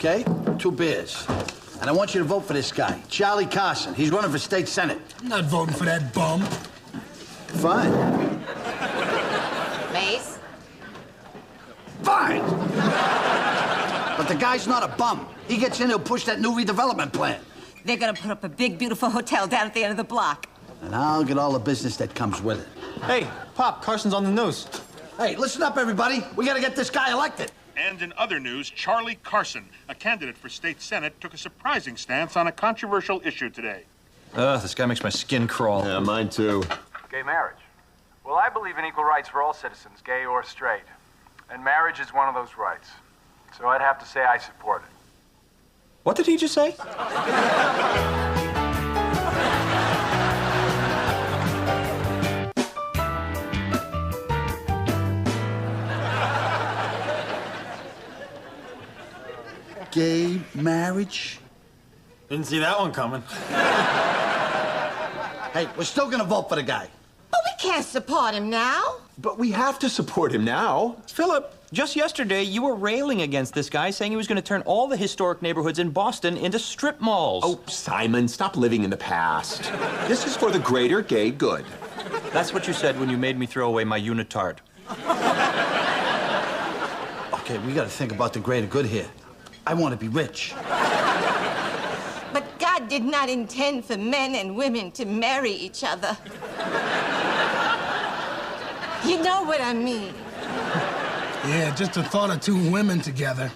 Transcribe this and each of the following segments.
okay? 2 beers. And I want you to vote for this guy, Charlie Carson. He's running for state senate. I'm not voting for that bum. Fine. Mace? Fine! But the guy's not a bum. He gets in, he'll push that new redevelopment plan. They're gonna put up a big, beautiful hotel down at the end of the block. And I'll get all the business that comes with it. Hey, Pop, Carson's on the news. Hey, listen up, everybody. We gotta get this guy elected. And in other news, Charlie Carson, a candidate for state senate, took a surprising stance on a controversial issue today. This guy makes my skin crawl. Yeah, mine too. Gay marriage. Well, I believe in equal rights for all citizens, gay or straight. And marriage is one of those rights. So I'd have to say I support it. What did he just say? Gay marriage? Didn't see that one coming. Hey, we're still gonna vote for the guy. But we can't support him now. But we have to support him now. Philip, just yesterday you were railing against this guy, saying he was going to turn all the historic neighborhoods in Boston into strip malls. Oh, Simon, stop living in the past. This is for the greater gay good. That's what you said when you made me throw away my unitard. Okay, we gotta think about the greater good here. I want to be rich. But God did not intend for men and women to marry each other. You know what I mean. Yeah, just the thought of 2 women together.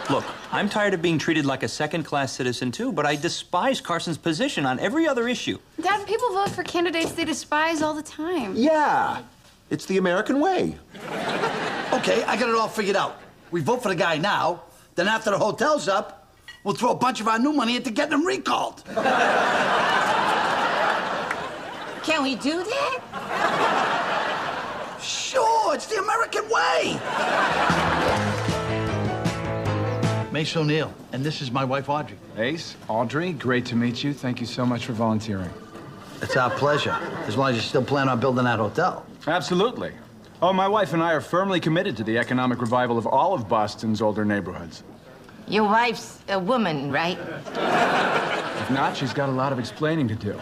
Look, I'm tired of being treated like a second-class citizen, too, but I despise Carson's position on every other issue. Dad, people vote for candidates they despise all the time. Yeah, it's the American way. Okay, I got it all figured out. We vote for the guy now, then after the hotel's up, we'll throw a bunch of our new money into getting him recalled. Can we do that? Sure, it's the American way. Mace O'Neill, and this is my wife, Audrey. Ace, Audrey, great to meet you. Thank you so much for volunteering. It's our pleasure, as long as you still plan on building that hotel. Absolutely. Oh, my wife and I are firmly committed to the economic revival of all of Boston's older neighborhoods. Your wife's a woman, right? If not, she's got a lot of explaining to do.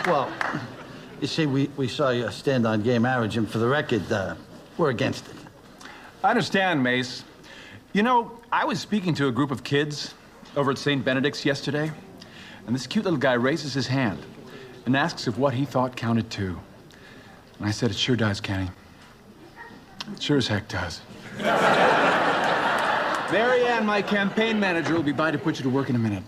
Well, you see, we saw you stand on gay marriage, and for the record, we're against it. I understand, Mace. You know, I was speaking to a group of kids over at St. Benedict's yesterday, and this cute little guy raises his hand and asks if what he thought counted too. And I said, it sure does, Kenny. It sure as heck does. Mary Ann, my campaign manager, will be by to put you to work in a minute.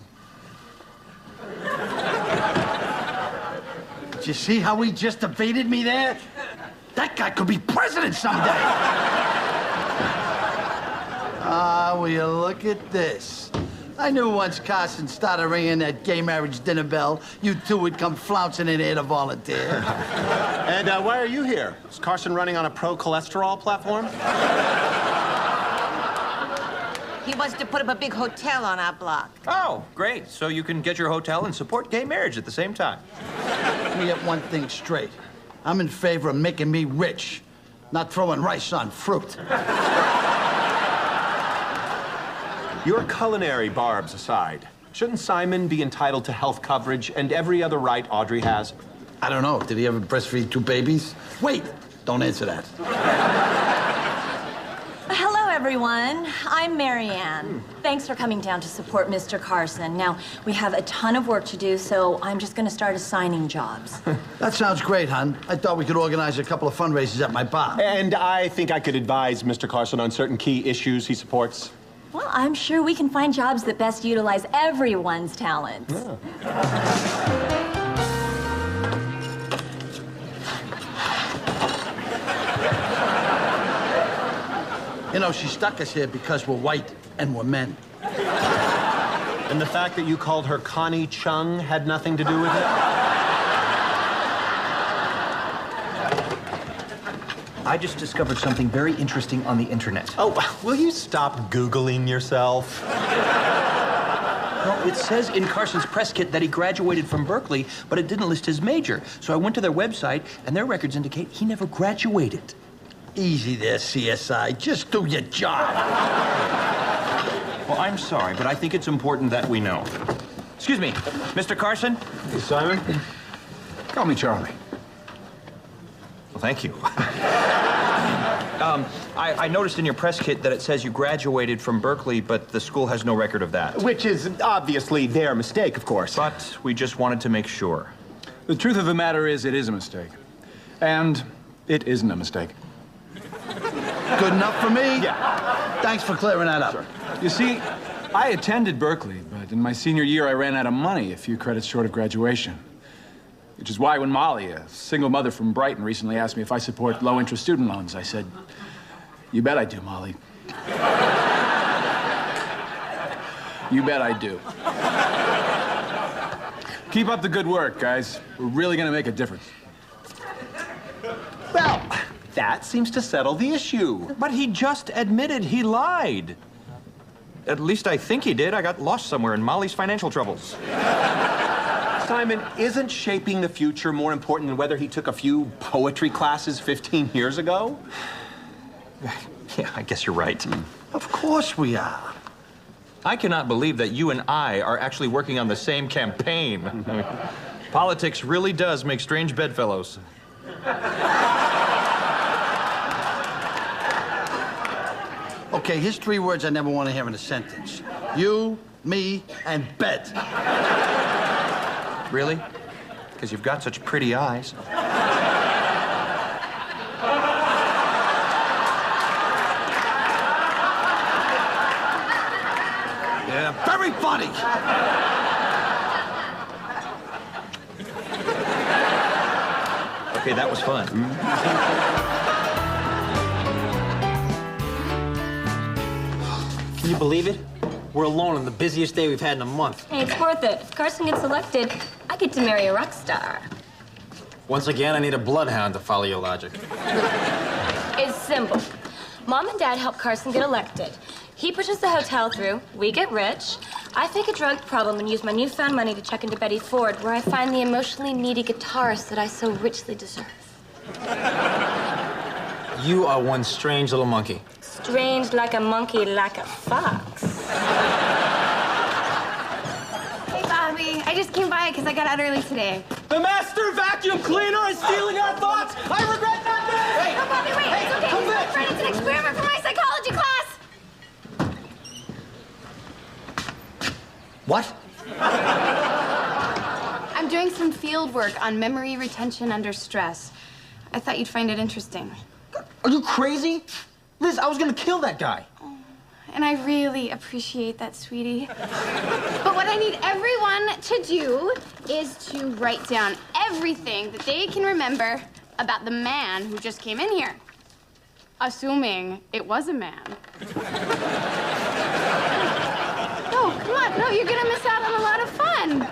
Did you see how he just evaded me there? That guy could be president someday. Will you look at this? I knew once Carson started ringing that gay marriage dinner bell, you two would come flouncing in here to volunteer. And why are you here? Is Carson running on a pro-cholesterol platform? He wants to put up a big hotel on our block. Oh, great. So you can get your hotel and support gay marriage at the same time. Let me get one thing straight. I'm in favor of making me rich, not throwing rice on fruit. Your culinary barbs aside, shouldn't Simon be entitled to health coverage and every other right Audrey has? I don't know. Did he ever breastfeed 2 babies? Wait! Don't answer that. Hello, everyone. I'm Mary Ann. Thanks for coming down to support Mr. Carson. Now, we have a ton of work to do, so I'm just going to start assigning jobs. That sounds great, hon. I thought we could organize a couple of fundraisers at my bar. And I think I could advise Mr. Carson on certain key issues he supports. Well, I'm sure we can find jobs that best utilize everyone's talents. Yeah. You know, she stuck us here because we're white and we're men. And the fact that you called her Connie Chung had nothing to do with it? I just discovered something very interesting on the internet. Oh, will you stop Googling yourself? Well, it says in Carson's press kit that he graduated from Berkeley, but it didn't list his major. So I went to their website, and their records indicate he never graduated. Easy there, CSI. Just do your job. Well, I'm sorry, but I think it's important that we know. Excuse me, Mr. Carson? Hey, Simon? Call me Charlie. Well, thank you. I noticed in your press kit that it says you graduated from Berkeley, but the school has no record of that. Which is obviously their mistake, of course. But we just wanted to make sure. The truth of the matter is, it is a mistake. And it isn't a mistake. Good enough for me? Yeah. Thanks for clearing that up. Sure. You see, I attended Berkeley, but in my senior year, I ran out of money, a few credits short of graduation. Which is why when Molly, a single mother from Brighton, recently asked me if I support low-interest student loans, I said, "You bet I do, Molly. You bet I do." Keep up the good work, guys. We're really gonna make a difference. Well, that seems to settle the issue. But he just admitted he lied. At least I think he did. I got lost somewhere in Molly's financial troubles. Simon, isn't shaping the future more important than whether he took a few poetry classes 15 years ago? Yeah, I guess you're right. Of course we are. I cannot believe that you and I are actually working on the same campaign. I mean, politics really does make strange bedfellows. Okay, here's 3 words I never want to hear in a sentence. You, me, and bed. Really? Because you've got such pretty eyes. Yeah, very funny. Okay, that was fun. Can you believe it? We're alone on the busiest day we've had in a month. Hey, it's worth it. If Carson gets elected, I get to marry a rock star. Once again, I need a bloodhound to follow your logic. It's simple. Mom and Dad help Carson get elected. He pushes the hotel through, we get rich. I fake a drug problem and use my newfound money to check into Betty Ford, where I find the emotionally needy guitarist that I so richly deserve. You are one strange little monkey. Strange like a monkey, like a fox. Hey, Bobby. I just came by because I got out early today. The master vacuum cleaner is stealing our thoughts! I regret nothing! Hey, no, Bobby, wait. It's okay. This is my friend. It's an experiment for my psychology class. What? I'm doing some field work on memory retention under stress. I thought you'd find it interesting. Are you crazy? Liz, I was gonna kill that guy. Oh, and I really appreciate that, sweetie. But what I need everyone to do is to write down everything that they can remember about the man who just came in here. Assuming it was a man. No, come on. No, you're gonna miss out on a lot of fun.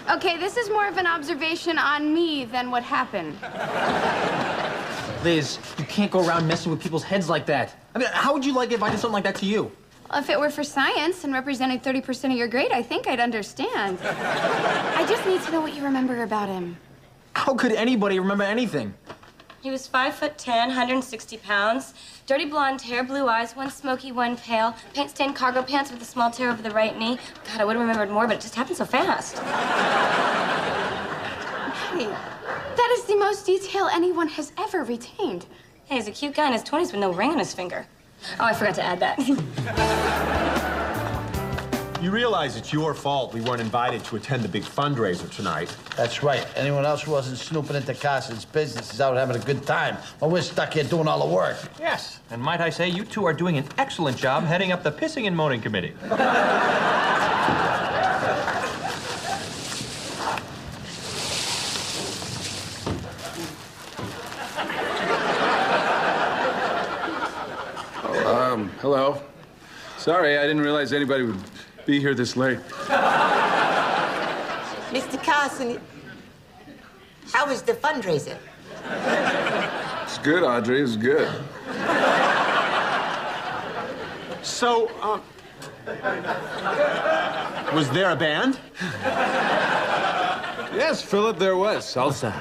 Okay, this is more of an observation on me than what happened. Liz, you can't go around messing with people's heads like that. I mean, how would you like it if I did something like that to you? Well, if it were for science and represented 30% of your grade, I think I'd understand. I just need to know what you remember about him. How could anybody remember anything? He was 5'10", 160 pounds, dirty blonde hair, blue eyes, one smoky, one pale, paint-stained cargo pants with a small tear over the right knee. God, I would have remembered more, but it just happened so fast. Hey, that is the most detail anyone has ever retained. Hey, he's a cute guy in his 20s with no ring on his finger. Oh, I forgot to add that. You realize it's your fault we weren't invited to attend the big fundraiser tonight. That's right. Anyone else who wasn't snooping into Carson's business is out having a good time. While we're stuck here doing all the work. Yes, and might I say, you two are doing an excellent job heading up the pissing and moaning committee. Hello. Sorry, I didn't realize anybody would be here this late. Mr. Carson, how was the fundraiser? It's good, Audrey. It's good. So, Was there a band? Yes, Philip, there was. Salsa.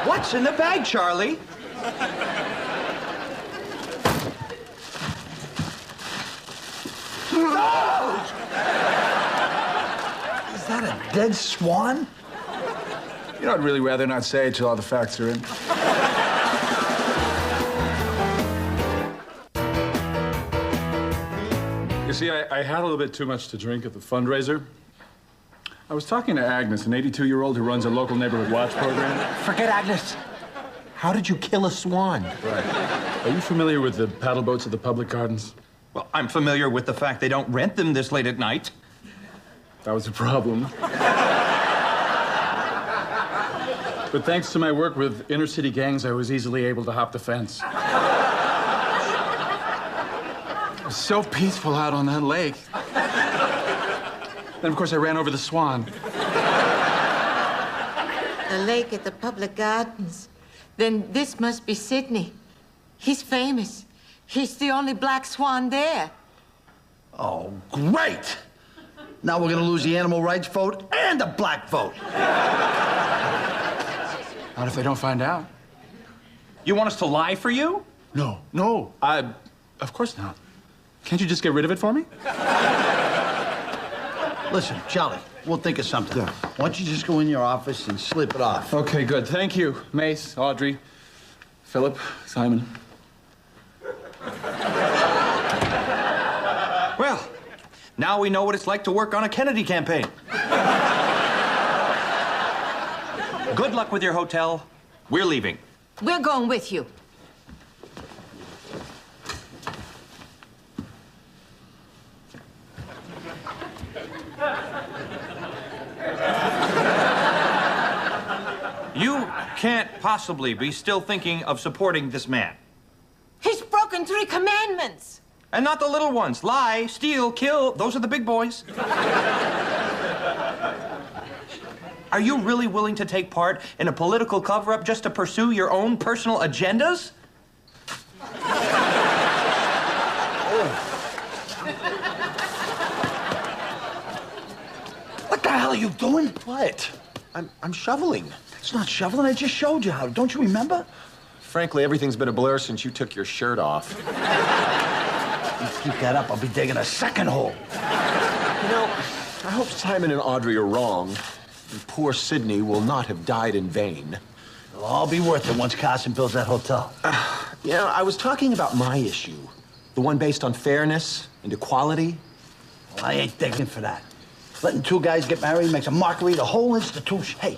What's in the bag, Charlie? Is that a dead swan? You know, I'd really rather not say till all the facts are in. You see, I had a little bit too much to drink at the fundraiser. I was talking to Agnes, an 82-year-old who runs a local neighborhood watch program. Forget Agnes. How did you kill a swan? Right. Are you familiar with the paddle boats at the public gardens? Well, I'm familiar with the fact they don't rent them this late at night. That was a problem. But thanks to my work with inner-city gangs, I was easily able to hop the fence. It was so peaceful out on that lake. Then, of course, I ran over the swan. The lake at the public gardens. Then this must be Sydney. He's famous. He's the only black swan there. Oh, great! Now we're gonna lose the animal rights vote and the black vote. Not if they don't find out. You want us to lie for you? No. Of course not. Can't you just get rid of it for me? Listen, Charlie, we'll think of something. Why don't you just go in your office and slip it off? Okay, good. Thank you, Mace, Audrey, Philip, Simon. Well, now we know what it's like to work on a Kennedy campaign. Good luck with your hotel. We're leaving. We're going with you. You can't possibly be still thinking of supporting this man. He's broken 3 commandments. And not the little ones. Lie, steal, kill. Those are the big boys. Are you really willing to take part in a political cover-up just to pursue your own personal agendas? What the hell are you doing? What? I'm shoveling. It's not shoveling. I just showed you how. Don't you remember? Frankly, everything's been a blur since you took your shirt off. You keep that up, I'll be digging a second hole. You know, I hope Simon and Audrey are wrong. And poor Sydney will not have died in vain. It'll all be worth it once Carson builds that hotel. You know, I was talking about my issue. The one based on fairness and equality. Well, I ain't digging for that. Letting 2 guys get married makes a mockery of the whole institution. Hey,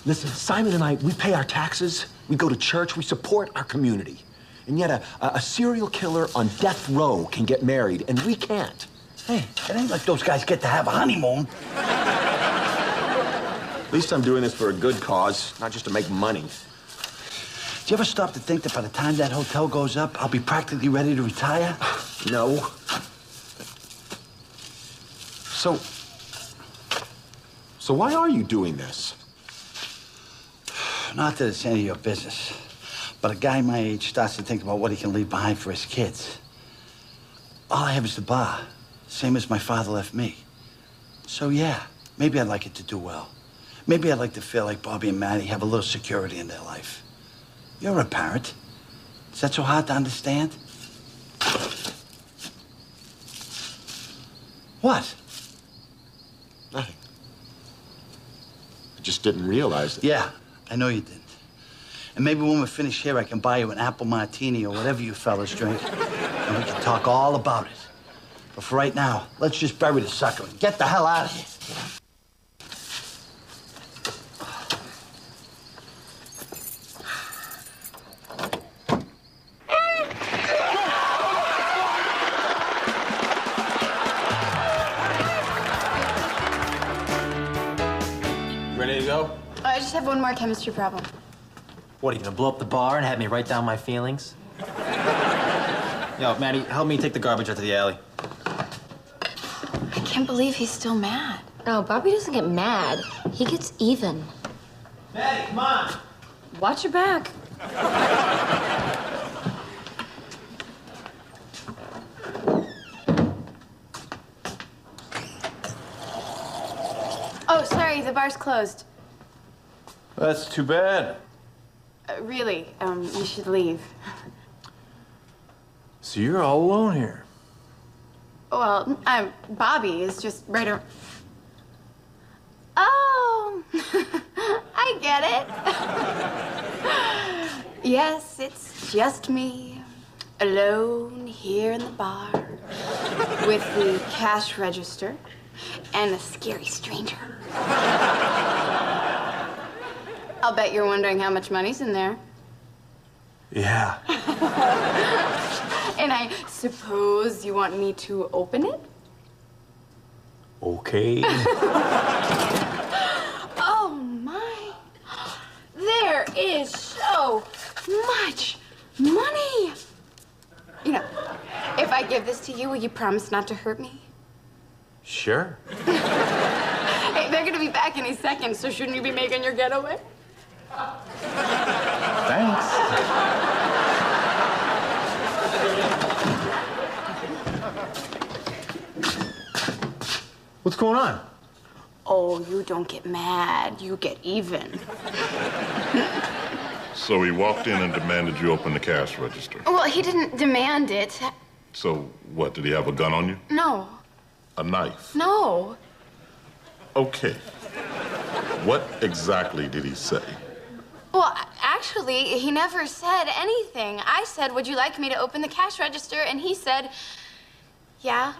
listen, Simon and I, we pay our taxes, we go to church, we support our community. And yet a serial killer on death row can get married, and we can't. Hey, it ain't like those guys get to have a honeymoon. At least I'm doing this for a good cause, not just to make money. Do you ever stop to think that by the time that hotel goes up, I'll be practically ready to retire? No. So why are you doing this? Not that it's any of your business, but a guy my age starts to think about what he can leave behind for his kids. All I have is the bar, same as my father left me. So yeah, maybe I'd like it to do well. Maybe I'd like to feel like Bobby and Maddie have a little security in their life. You're a parent. Is that so hard to understand? What? Nothing. I just didn't realize it. Yeah, I know you didn't. And maybe when we're finished here, I can buy you an apple martini or whatever you fellas drink, and we can talk all about it. But for right now, let's just bury the sucker and get the hell out of here. Ready to go? I just have one more chemistry problem. What, are you gonna blow up the bar and have me write down my feelings? Yo, Maddie, help me take the garbage out to the alley. I can't believe he's still mad. No, Bobby doesn't get mad. He gets even. Maddie, come on! Watch your back. Oh, sorry, the bar's closed. That's too bad. Really, you should leave. So you're all alone here. Well, Bobby is just right around. Oh, I get it. Yes, it's just me, alone here in the bar with the cash register and a scary stranger. I'll bet you're wondering how much money's in there. Yeah. And I suppose you want me to open it? Okay. Oh, my. There is so much money. You know, if I give this to you, will you promise not to hurt me? Sure. Hey, they're gonna be back any second, so shouldn't you be making your getaway? Thanks. What's going on? Oh, you don't get mad. You get even. So he walked in and demanded you open the cash register. Well, he didn't demand it. So what, did he have a gun on you? No. A knife? No. Okay. What exactly did he say? Well, actually, he never said anything. I said, would you like me to open the cash register? And he said, yeah.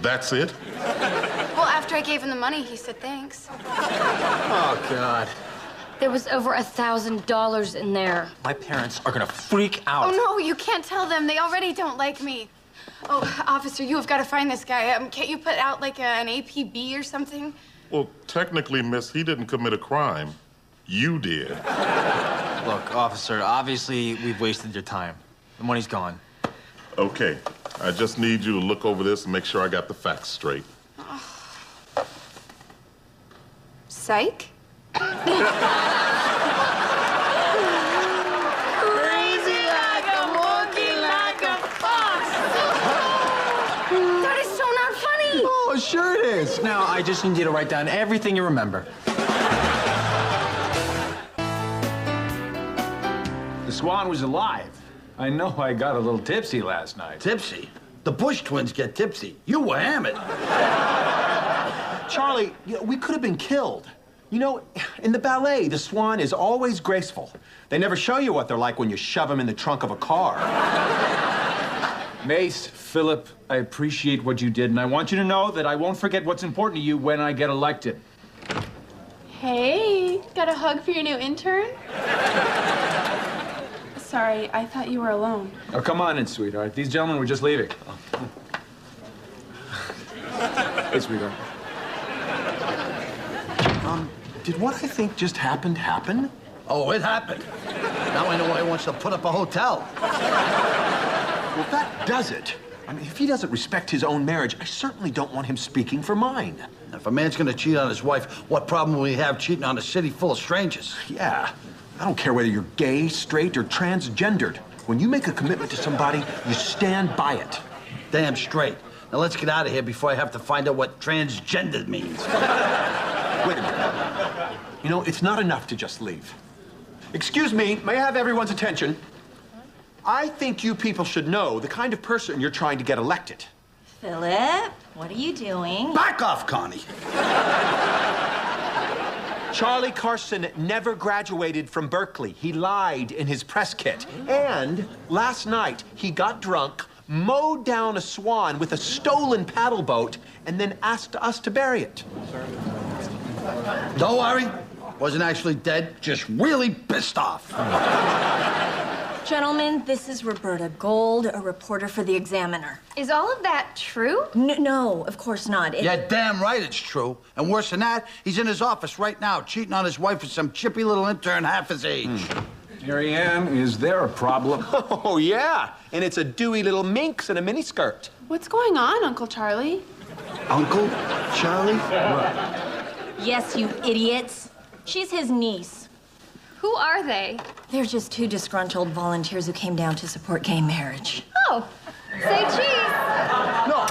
That's it? Well, after I gave him the money, he said thanks. Oh, God. There was over $1,000 in there. My parents are gonna freak out. Oh, no, you can't tell them. They already don't like me. Oh, officer, you have got to find this guy. Can't you put out, like, an APB or something? Well, technically, miss, he didn't commit a crime. You did. Look, officer, obviously we've wasted your time. The money's gone. Okay. I just need you to look over this and make sure I got the facts straight. Psych? Crazy like a monkey, like a fox. That is so not funny. Oh, sure it is. Now, I just need you to write down everything you remember. The Swan was alive. I know I got a little tipsy last night. Tipsy? The Bush twins get tipsy. You were hammered. Charlie, we could have been killed. You know, in the ballet, the Swan is always graceful. They never show you what they're like when you shove them in the trunk of a car. Mace, Philip, I appreciate what you did, and I want you to know that I won't forget what's important to you when I get elected. Hey, got a hug for your new intern? Sorry, I thought you were alone. Oh, come on in, sweetheart. These gentlemen were just leaving. Hey, sweetheart. Did what I think just happened happen? Oh, it happened. Now I know why he wants to put up a hotel. Well, that does it. I mean, if he doesn't respect his own marriage, I certainly don't want him speaking for mine. If a man's gonna cheat on his wife, what problem will he have cheating on a city full of strangers? Yeah. I don't care whether you're gay, straight, or transgendered. When you make a commitment to somebody, you stand by it. Damn straight. Now let's get out of here before I have to find out what transgendered means. Wait a minute. You know, it's not enough to just leave. Excuse me, may I have everyone's attention? I think you people should know the kind of person you're trying to get elected. Philip, what are you doing? Back off, Connie. Charlie Carson never graduated from Berkeley. He lied in his press kit. And last night, he got drunk, mowed down a swan with a stolen paddle boat, and then asked us to bury it. Don't worry. Wasn't actually dead, just really pissed off. Gentlemen, this is Roberta Gold, a reporter for the Examiner. Is all of that true? No, of course not. Yeah, damn right it's true. And worse than that, he's in his office right now, cheating on his wife with some chippy little intern half his age. Mary Ann, is there a problem? Oh, yeah. And it's a dewy little minx in a miniskirt. What's going on, Uncle Charlie? Uncle Charlie? Yes, you idiots. She's his niece. Who are they? They're just two disgruntled volunteers who came down to support gay marriage. Oh, say cheese. No.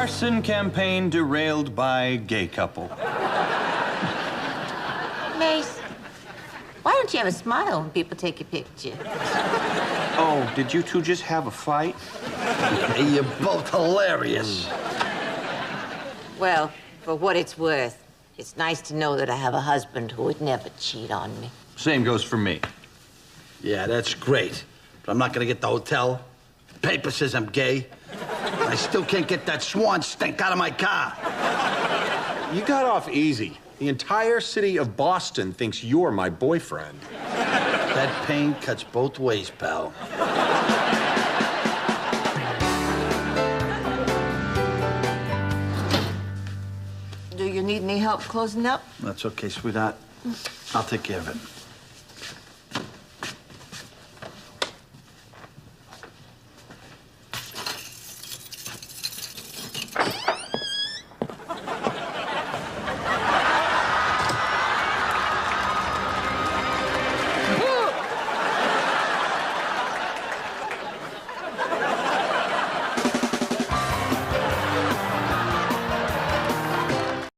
Carson campaign derailed by gay couple. Mace, why don't you have a smile when people take your picture? Oh, did you two just have a fight? You're both hilarious. Well, for what it's worth, it's nice to know that I have a husband who would never cheat on me. Same goes for me. Yeah, that's great. But I'm not gonna get the hotel. The paper says I'm gay. I still can't get that swan stink out of my car. You got off easy. The entire city of Boston thinks you're my boyfriend. That pain cuts both ways, pal. Do you need any help closing up? That's okay, sweetheart. I'll take care of it.